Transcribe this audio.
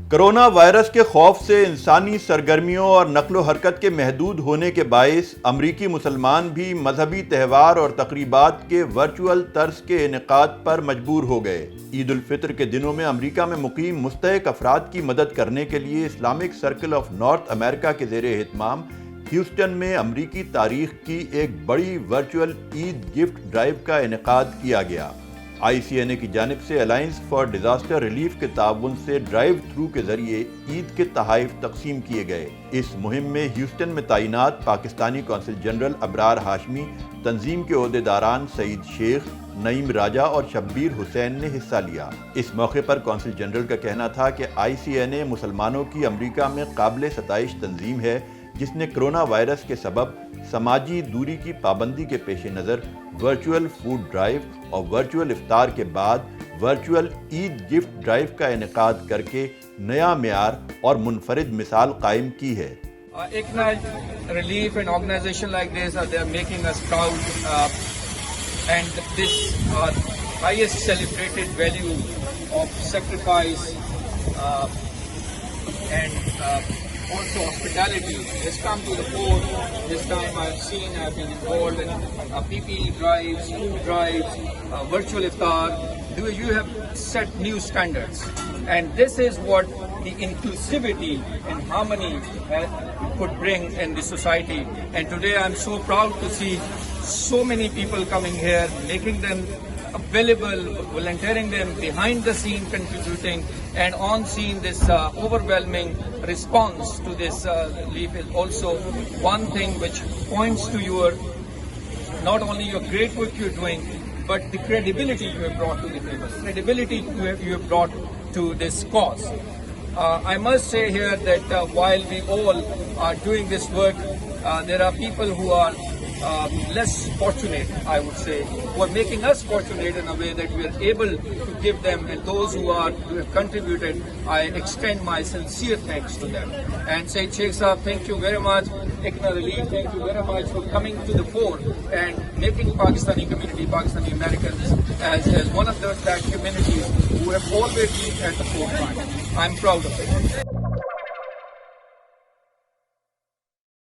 Corona virus کے خوف سے انسانی سرگرمیوں اور نقل و حرکت کے محدود ہونے کے باعث امریکی مسلمان بھی مذہبی تہوار اور تقریبات کے ورچوئل طرز کے انعقاد پر مجبور ہو گئے۔ عید الفطر کے دنوں میں امریکہ میں مقیم مستحق افراد کی مدد کرنے کے لیے اسلامک سرکل آف نارتھ امریکہ کے زیر اہتمام ہیوسٹن میں امریکی تاریخ کی ایک بڑی ورچوئل عید گفٹ ڈرائیو کا انعقاد کیا گیا۔ ICNA کی جانب سے الائنس فار ڈیزاسٹر ریلیف کے تعاون سے ڈرائیو تھرو کے ذریعے عید کے تحائف تقسیم کیے گئے۔ اس مہم میں ہیوسٹن میں تعینات پاکستانی قونصل جنرل ابرار ہاشمی، تنظیم کے عہدیداران سعید شیخ، نعیم راجہ اور شبیر حسین نے حصہ لیا۔ اس موقع پر قونصل جنرل کا کہنا تھا کہ ICNA مسلمانوں کی امریکہ میں قابل ستائش تنظیم ہے جس نے کرونا وائرس کے سبب سماجی دوری کی پابندی کے پیش نظر ورچوئل فوڈ ڈرائیو اور ورچوئل افطار کے بعد ورچوئل عید گفٹ ڈرائیو کا انعقاد کر کے نیا معیار اور منفرد مثال قائم کی ہے۔ Ignite Relief and organization like this, they are making us proud, and this highest celebrated value of sacrifice and also hospitality has come to the fore. This time I've been involved in PPE drives, food drives, virtual iftar. You have set new standards, and this is what the inclusivity and harmony could bring in the society. And today I'm so proud to see so many people coming here, making them available, volunteering them, behind the scene contributing, and on scene this overwhelming response to this leaf is also one thing which points to your, not only your great work you're doing, but the credibility you have brought to the table, credibility you have brought to this cause. I must say here that while we all are doing this work, there are people who are less fortunate, I would say, who are making us fortunate in a way that we are able to give them, and those who have contributed, I extend my sincere thanks to them. And Sayyid Sheikh Sahab, thank you very much. Ignite Relief, thank you very much for coming to the fore and making Pakistani community, Pakistani Americans, as one of that communities who have always been at the forefront. I'm proud of it.